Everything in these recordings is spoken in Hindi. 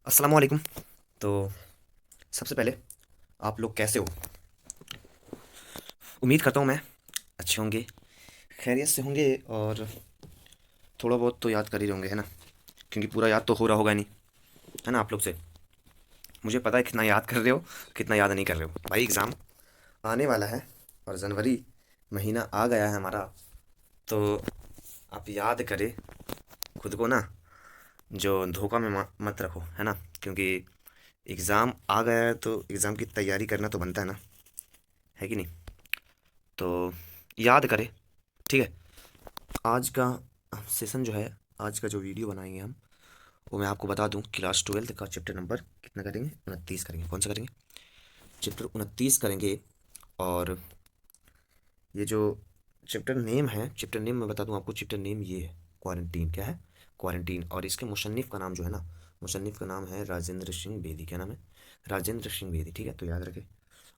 अस्सलाम वालेकुम। तो सबसे पहले आप लोग कैसे हो? उम्मीद करता हूँ मैं अच्छे होंगे, खैरियत से होंगे और थोड़ा बहुत तो याद कर ही रहे होंगे, है ना? क्योंकि पूरा याद तो हो रहा होगा नहीं, है ना? आप लोग से मुझे पता है कितना याद कर रहे हो, कितना याद नहीं कर रहे हो। भाई एग्ज़ाम आने वाला है और जनवरी महीना आ गया है हमारा। तो आप याद करें खुद को ना, जो धोखा में मत रखो, है ना? क्योंकि एग्ज़ाम आ गया है तो एग्ज़ाम की तैयारी करना तो बनता है ना, है कि नहीं? तो याद करें, ठीक है? आज का सेशन जो है, आज का जो वीडियो बनाएंगे हम, वो मैं आपको बता दूं, क्लास 12 का चैप्टर नंबर कितना करेंगे? 29 करेंगे। कौन सा करेंगे? चैप्टर 29 करेंगे। और ये जो चैप्टर नेम है, चैप्टर नेम मैं बता दूं आपको, चैप्टर नेम ये है क्वारंटीन। क्या है? क्वारंटीन। और इसके मुसन्निफ़ का नाम जो है ना, मुसन्निफ़ का नाम है राजेंद्र सिंह बेदी। क्या नाम है? राजेंद्र सिंह बेदी, ठीक है? तो याद रखें।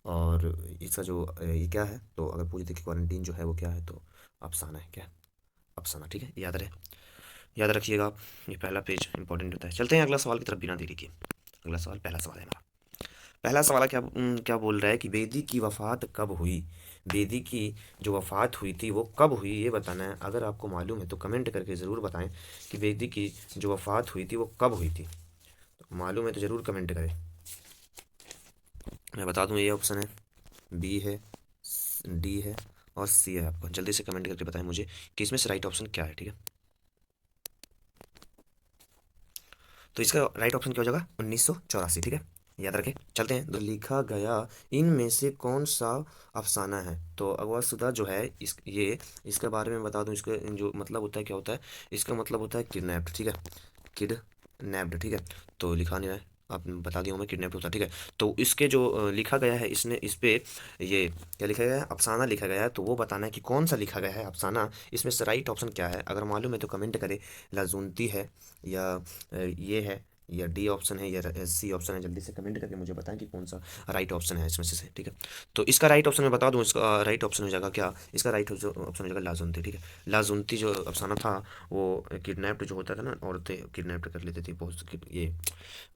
और इसका जो ये क्या है, तो अगर पूछे थे कि क्वारंटीन जो है वो क्या है, तो अफसाना है। क्या है? अफसाना, ठीक है? याद रहे, याद रखिएगा आप। ये पहला पेज इंपॉर्टेंट होता है। चलते हैं अगला सवाल की तरफ बिना देरी के। अगला सवाल, पहला सवाल है हमारा। पहला सवाल क्या क्या बोल रहा है कि बेदी की वफ़ात कब हुई? बेदी की जो वफ़ात हुई थी वो कब हुई, ये बताना है। अगर आपको मालूम है तो कमेंट करके ज़रूर बताएं कि बेदी की जो वफ़ात हुई थी वो कब हुई थी। तो मालूम है तो ज़रूर कमेंट करें। मैं बता दूं, ये ऑप्शन है, बी है, डी है और सी है। आपको जल्दी से कमेंट करके बताएं मुझे कि इसमें से राइट ऑप्शन क्या है, ठीक है? तो इसका राइट ऑप्शन क्या हो जाएगा? 1984, ठीक है? याद रखें। चलते हैं। तो लिखा गया इनमें से कौन सा अफसाना है? तो अगवाशुदा जो है, इस ये इसके बारे में बता दूं। इसका जो मतलब होता है क्या होता है? इसका मतलब होता है किडनैप्ड, ठीक है? किडनैप्ड, ठीक है? तो लिखा नहीं रहा है, आप बता दिया हूँ मैं, किडनैप्ड होता है, ठीक है? तो इसके जो लिखा गया है, इसने इस पे ये क्या लिखा गया है? अफसाना लिखा गया है। तो वो बताना है कि कौन सा लिखा गया है अफसाना। इसमें से राइट ऑप्शन क्या है? अगर मालूम है तो कमेंट करें। लाजूनती है, या ये है, या डी ऑप्शन है, या सी ऑप्शन है। जल्दी से कमेंट करके मुझे बताएं कि कौन सा राइट ऑप्शन है इसमें से, ठीक है? तो इसका राइट ऑप्शन मैं बता दूं, इसका राइट ऑप्शन हो जाएगा क्या? इसका राइट ऑप्शन हो जाएगा लाजुनती, ठीक है? लाजुनती जो अफसाना था, वो किडनैप्ड जो होता था ना, औरतें किडनैप्ड कर लेती थी बहुत, ये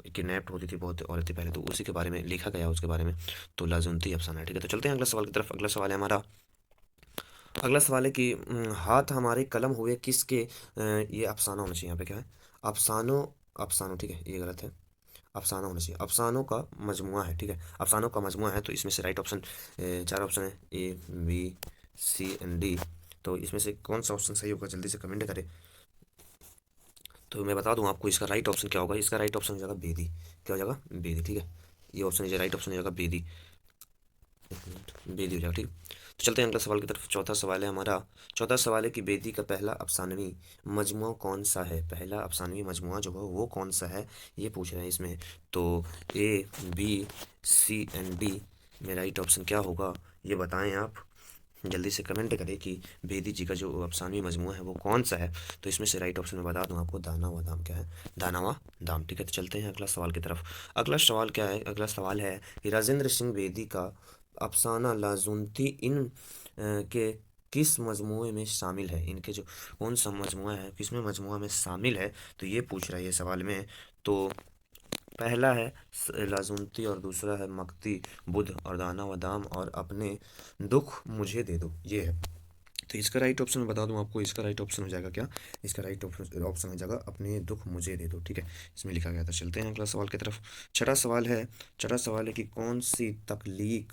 किडनैप्ड होती थी बहुत औरतें पहले, तो उसी के बारे में लिखा गया, उसके बारे में। तो लाजुनती अफसाना है, ठीक है? तो चलते हैं अगला सवाल की तरफ। अगला सवाल है हमारा, अगला सवाल है कि हाथ हमारे कलम हुए किसके? ये अफसाना होना चाहिए, यहाँ पे क्या है? अफसानों, अफसानों, ठीक है? ये गलत है, अफसाना होना चाहिए। अफसानों का मजमुआ है, ठीक है? अफसानों का मजमुआ है। तो इसमें से राइट ऑप्शन, चार ऑप्शन है, A B C and D. तो इसमें से कौन सा ऑप्शन सही होगा? जल्दी से कमेंट करें। तो मैं बता दूं आपको, इसका राइट ऑप्शन क्या होगा? इसका राइट ऑप्शन हो जाएगा बेदी। क्या हो जाएगा? बेदी, ठीक है? ये ऑप्शन है, राइट ऑप्शन हो जाएगा बेदी। बेदी हो जाएगा, ठीक। तो चलते हैं अगला सवाल की तरफ। चौथा सवाल है हमारा। चौथा सवाल है कि बेदी का पहला अफसानवी मजमुआ कौन सा है? पहला अफसानवी मजमुआ जो है वो कौन सा है, ये पूछ रहे हैं इसमें। तो A B C and D में राइट ऑप्शन क्या होगा, ये बताएं आप। जल्दी से कमेंट करें कि बेदी जी का जो अफसानवी मजमूआ है वो कौन सा है। तो इसमें से राइट ऑप्शन में बता दूं आपको, दाना व दाम। क्या है? दाना व दाम, ठीक है? तो चलते हैं अगला सवाल की तरफ। अगला सवाल क्या है? अगला सवाल है कि राजेंद्र सिंह बेदी का अफसाना लाजुनती इन के किस मजमूए में शामिल है? इनके जो कौन सा मजमूआ है, किस में मजमूआ में शामिल है, तो ये पूछ रहा है ये सवाल में। तो पहला है लाजुनती, और दूसरा है मक्ती बुध, और दाना व दाम, और अपने दुख मुझे दे दो, ये है। तो इसका राइट ऑप्शन मैं बता दूं आपको, इसका राइट ऑप्शन हो जाएगा क्या? इसका राइट ऑप्शन ऑप्शन हो जाएगा अपने दुख मुझे दे दो, ठीक है? इसमें लिखा गया था। चलते हैं अगला सवाल की तरफ। छठा सवाल है, छठा सवाल है कि कौन सी तकलीक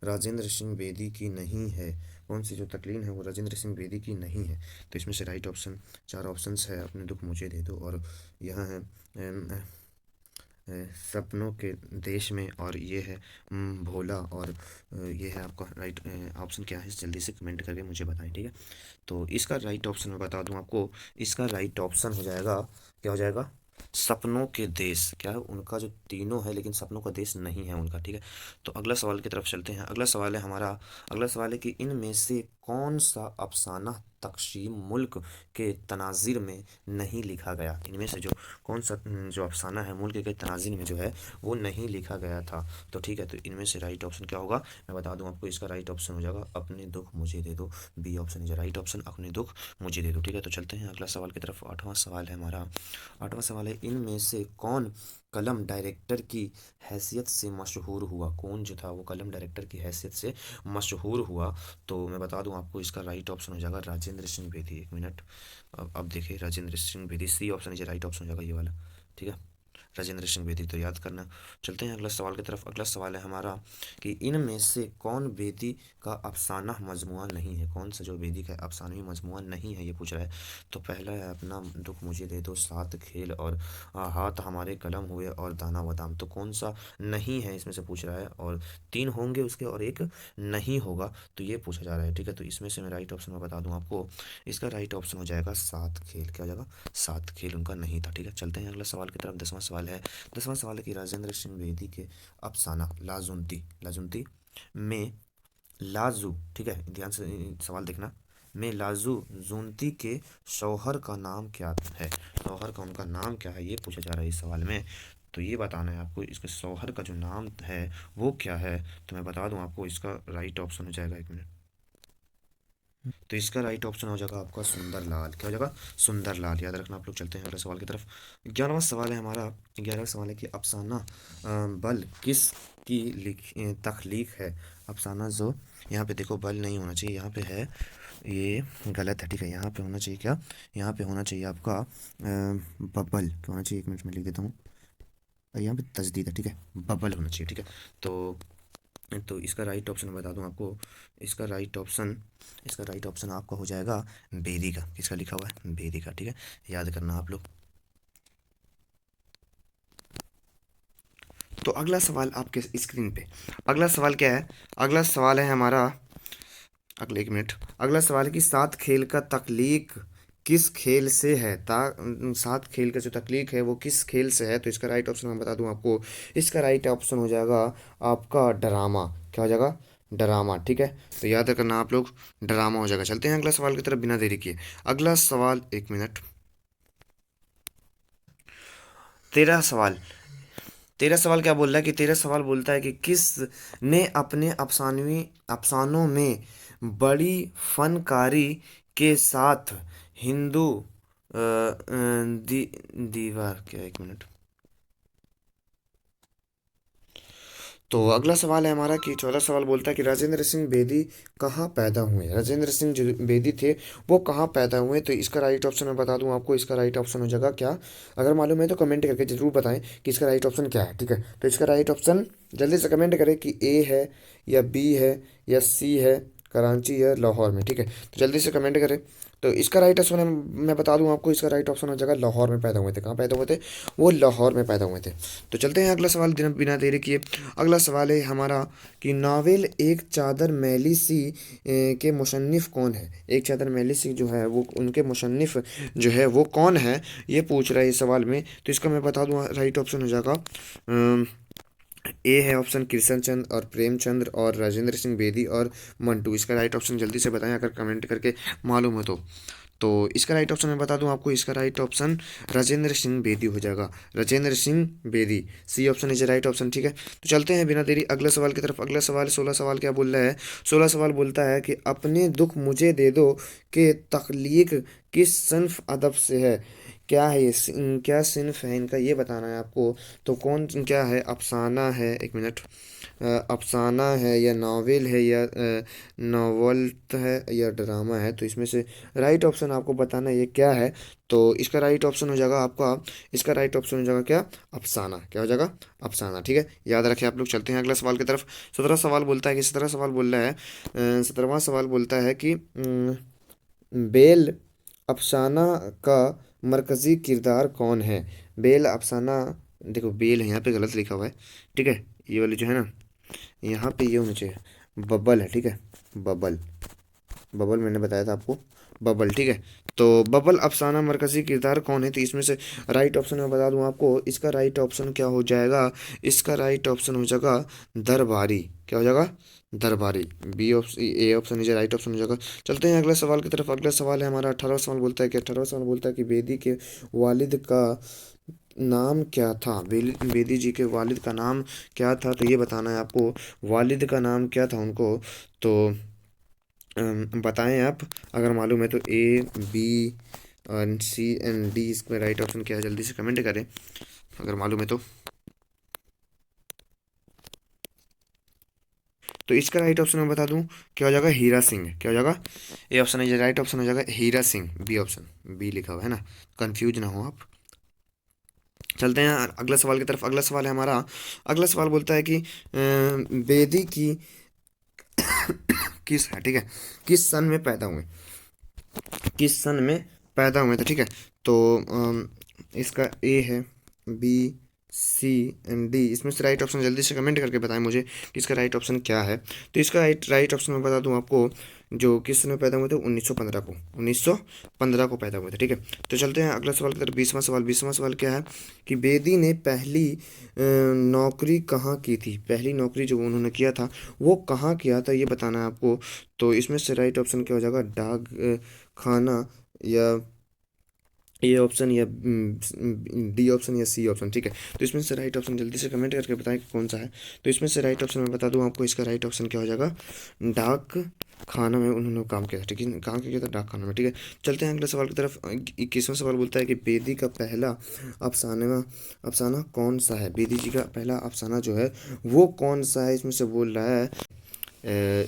राजेंद्र सिंह बेदी की नहीं है? कौन सी जो तकलीन है वो राजेंद्र सिंह बेदी की नहीं है? तो इसमें से राइट ऑप्शन, चार ऑप्शंस है, अपने दुख मुझे दे दो, और यहाँ है सपनों के देश में, और ये है भोला, और ये है आपका राइट ऑप्शन क्या है? जल्दी से कमेंट करके मुझे बताएं, ठीक है? तो इसका राइट ऑप्शन मैं बता दूं आपको, इसका राइट ऑप्शन हो जाएगा, क्या हो जाएगा? सपनों के देश। क्या है? उनका जो तीनों है, लेकिन सपनों का देश नहीं है उनका, ठीक है? तो अगला सवाल की तरफ चलते हैं। अगला सवाल है हमारा, अगला सवाल है कि इनमें से कौन सा अफसाना तक़सीम मुल्क के तनाजिर में नहीं लिखा गया? इनमें से जो कौन सा जो अफसाना है मुल्क के तनाजिर में जो है वो नहीं लिखा गया था? तो ठीक है, तो इनमें से राइट ऑप्शन क्या होगा, मैं बता दूं आपको। इसका राइट ऑप्शन हो जाएगा अपने दुख मुझे दे दो। B option is right option, अपने दुख मुझे दे दो, ठीक है? तो चलते हैं अगला सवाल की तरफ। आठवां सवाल है हमारा। आठवां सवाल है, इनमें से कौन कलम डायरेक्टर की हैसियत से मशहूर हुआ? कौन जो था वो कलम डायरेक्टर की हैसियत से मशहूर हुआ? तो मैं बता दूं आपको, इसका राइट ऑप्शन हो जाएगा राजेंद्र सिंह बेदी। एक मिनट, अब देखिए, Rajendra Singh Bedi, C option is right option हो जाएगा, ये वाला। ठीक है, राजेंद्र सिंह बेदी, तो याद करना। चलते हैं अगला सवाल की तरफ। अगला सवाल है हमारा कि इनमें से कौन बेदी का अफसाना मजमुआ नहीं है? कौन सा जो बेदी का अफसानवी मजमुआ नहीं है, ये पूछ रहा है। तो पहला है अपना दुख मुझे दे दो, सात खेल, और हाथ हमारे कलम हुए, और दाना बादाम। तो कौन सा नहीं है इसमें से पूछ रहा है, और तीन होंगे उसके और एक नहीं होगा, तो ये पूछा जा रहा है। ठीक है, तो इसमें से मैं राइट ऑप्शन में बता दूं आपको, इसका राइट ऑप्शन हो जाएगा सात खेल। क्या हो जाएगा? सात खेल उनका नहीं था। ठीक है, चलते हैं अगला सवाल की तरफ। 10वां सवाल है। 10वां सवाल है कि राजेंद्र सिंह बेदी के अफसाना लाजुनती, लाजुनती में लाजू, ठीक है, ध्यान से सवाल देखना, में लाजू जूनती के शौहर का नाम क्या है? शौहर का उनका नाम क्या है, ये पूछा जा रहा है इस सवाल में। तो ये बताना है आपको, इसके शौहर का जो नाम है वो क्या है। तो मैं बता दूं आपको, इसका राइट ऑप्शन हो जाएगा, एक मिनट, तो इसका राइट ऑप्शन हो जाएगा आपका सुंदर लाल। क्या हो जाएगा? सुंदर लाल, याद रखना आप लोग। चलते हैं अगले सवाल की तरफ। 11वां सवाल है हमारा। 11वां सवाल है कि अफसाना बल किस की तख्लीक है? अफसाना जो, यहाँ पे देखो बल नहीं होना चाहिए, यहाँ पे है, ये गलत है। ठीक है, यहाँ पे होना चाहिए क्या? यहाँ पे होना चाहिए आपका बबल। क्या होना चाहिए? एक मिनट में लिख देता हूँ, यहाँ पे तजदीद है। ठीक है, बबल होना चाहिए। ठीक है, तो इसका राइट ऑप्शन बता दूं आपको, इसका राइट ऑप्शन, इसका राइट ऑप्शन आपका हो जाएगा बेदी का। किसका लिखा हुआ है? बेदी का। ठीक है, याद करना आप लोग। तो अगला सवाल आपके स्क्रीन पे, अगला सवाल क्या है? अगला सवाल है हमारा, अगले एक मिनट, अगला सवाल है कि सात खेल का तख्लीक किस खेल से है? सात खेल का जो तख्लीक है वो किस खेल से है? तो इसका राइट ऑप्शन मैं बता दूं आपको, इसका राइट ऑप्शन हो जाएगा आपका ड्रामा। क्या हो जाएगा? ड्रामा। ठीक है, तो याद करना आप लोग, ड्रामा हो जाएगा। चलते हैं अगला सवाल की तरफ बिना देरी किए। अगला सवाल, एक मिनट, 13 सवाल, 13 सवाल क्या बोल रहा है कि 13 सवाल बोलता है कि किस ने अपने अफसानवी अफसानों में बड़ी फनकारी के साथ हिंदू दीवार, क्या, एक मिनट, तो अगला सवाल है हमारा कि 14 सवाल बोलता है कि राजेंद्र सिंह बेदी कहाँ पैदा हुए? राजेंद्र सिंह जो बेदी थे वो कहाँ पैदा हुए? तो इसका राइट ऑप्शन मैं बता दूं आपको, इसका राइट ऑप्शन हो जाएगा क्या? अगर मालूम है तो कमेंट करके जरूर बताएं कि इसका राइट ऑप्शन क्या है। ठीक है, तो इसका राइट ऑप्शन जल्दी से कमेंट करें कि ए है, या बी है, या सी है, कराची या लाहौर में। ठीक है, तो जल्दी से कमेंट करें। तो इसका राइट ऑप्शन मैं बता दूं आपको, इसका राइट ऑप्शन हो जाएगा लाहौर में पैदा हुए थे। कहाँ पैदा हुए थे? वो लाहौर में पैदा हुए थे। तो चलते हैं अगला सवाल बिना देरी किए। अगला सवाल है हमारा कि नावल एक चादर मैली सी के मुसन्निफ कौन है? एक चादर मैली सी जो है वो उनके मुसन्निफ जो है वो कौन है, ये पूछ रहा है इस सवाल में। तो इसका मैं बता दूं, राइट ऑप्शन हो जाएगा ए है ऑप्शन, कृष्ण चंद्र और प्रेमचंद्र और राजेंद्र सिंह बेदी और मंटू। इसका राइट ऑप्शन जल्दी से बताएं अगर कमेंट करके मालूम हो तो इसका राइट ऑप्शन मैं बता दूं आपको, इसका राइट ऑप्शन राजेंद्र सिंह बेदी हो जाएगा। Rajendra Singh Bedi, C option is right option. ठीक है, तो चलते हैं बिना देरी अगले सवाल की तरफ। अगला सवाल 16 सवाल क्या बोल रहा है? 16 सवाल बोलता है कि अपने दुख मुझे दे दो के तख्लीक किस सिन्फ अदब से है? क्या है ये क्या सिन्फ है इनका, ये बताना है आपको। तो कौन क्या है? अफसाना है, एक मिनट, अफसाना है या नावल है या नावल है या ड्रामा है? तो इसमें से राइट ऑप्शन आपको बताना है ये क्या है। तो इसका राइट ऑप्शन हो जाएगा आपका, इसका राइट ऑप्शन हो जाएगा क्या? अफसाना। क्या हो जाएगा? अफसाना। ठीक है, याद रखें आप लोग। चलते हैं अगला सवाल की तरफ। 17 सवाल बोलता है कि 17 सवाल बोल रहा है, 17वां सवाल बोलता है कि बेल अफसाना का मरकज़ी किरदार कौन है? बेल अफसाना, देखो बेल है यहाँ पे गलत लिखा हुआ है। ठीक है, ये वाली जो है ना, यहाँ पे ये होना चाहिए बबल है। ठीक है, बबल, बबल मैंने बताया था आपको, बबल। ठीक है, तो बबल अफसाना मरकजी किरदार कौन है? तो इसमें से राइट ऑप्शन मैं बता दूं आपको, इसका राइट ऑप्शन क्या हो जाएगा? इसका राइट ऑप्शन हो जाएगा दरबारी। क्या हो जाएगा? दरबारी। B option, A option is right option हो जाएगा। चलते हैं अगले सवाल की तरफ। अगला सवाल है हमारा 18वां सवाल बोलता है कि 18वां सवाल बोलता है कि बेदी के वालिद का नाम क्या था? बेदी जी के वालिद का नाम क्या था? तो ये बताना है आपको, वालिद का नाम क्या था उनको। तो बताएं आप अगर मालूम है तो, ए, बी, और सी एंड डी इसका राइट ऑप्शन क्या है, जल्दी से कमेंट करें अगर मालूम है तो इसका राइट ऑप्शन मैं बता दूं, क्या हो जाएगा, हीरा सिंह। क्या हो जाएगा, ए ऑप्शन है, ये राइट ऑप्शन हो जाएगा Hira Singh, B option, B लिखा हुआ है ना, कंफ्यूज ना हो आप। चलते हैं अगला सवाल की तरफ। अगला सवाल है हमारा, अगला सवाल बोलता है कि बेदी की किस है, ठीक है, किस सन में पैदा हुए, किस सन में पैदा हुए थे, ठीक है। तो इसका ए है, बी, सी एंड डी, इसमें से राइट ऑप्शन जल्दी से कमेंट करके बताएं मुझे कि इसका राइट ऑप्शन क्या है। तो इसका राइट ऑप्शन मैं बता दूं आपको, जो किस सन में पैदा हुए थे, 1915 को, 1915 को पैदा हुए थे, ठीक है। तो चलते हैं अगला सवाल की तरफ। 20वां सवाल, 20वां सवाल क्या है कि बेदी ने पहली नौकरी कहाँ की थी, पहली नौकरी जो उन्होंने किया था वो कहाँ किया था, ये बताना है आपको। तो इसमें से राइट ऑप्शन क्या हो जाएगा, डाक खाना, या ए ऑप्शन, या डी ऑप्शन, या सी ऑप्शन, ठीक है। तो इसमें से राइट ऑप्शन जल्दी से कमेंट करके बताएं कि कौन सा है। तो इसमें से राइट ऑप्शन मैं बता दूं आपको, इसका राइट ऑप्शन क्या हो जाएगा, डाक खाना में उन्होंने काम किया था, ठीक है, कहाँ किया था, डाक खाना में, ठीक है। चलते हैं अगले सवाल की तरफ। 21वां सवाल बोलता है कि बेदी का पहला अफसाना, अफसाना कौन सा है, बेदी जी का पहला अफसाना जो है वो कौन सा है, इसमें से बोल रहा है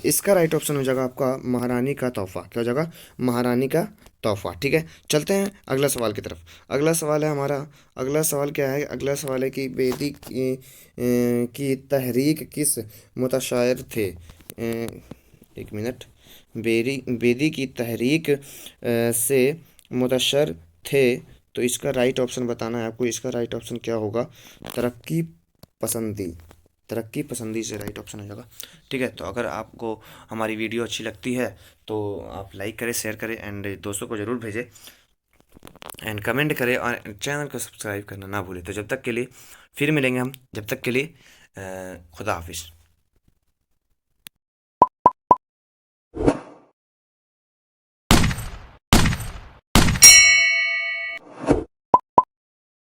इसका राइट ऑप्शन हो जाएगा आपका महारानी का तोहफा। क्या हो जाएगा, महारानी का तोहफा, ठीक है। चलते हैं अगला सवाल की तरफ। अगला सवाल है हमारा, अगला सवाल क्या है, अगला सवाल है कि बेदी की तहरीक किस मुतशायर थे, एक मिनट, बेदी की तहरीक से मुतशर थे। तो इसका राइट ऑप्शन बताना है आपको, इसका राइट ऑप्शन क्या होगा, तरक्की पसंदी, तरक्की पसंदी से राइट ऑप्शन हो जाएगा, ठीक है। तो अगर आपको हमारी वीडियो अच्छी लगती है तो आप लाइक करें, शेयर करें एंड दोस्तों को ज़रूर भेजें एंड कमेंट करें और चैनल को सब्सक्राइब करना ना भूलें। तो जब तक के लिए फिर मिलेंगे हम, जब तक के लिए खुदा हाफिज़।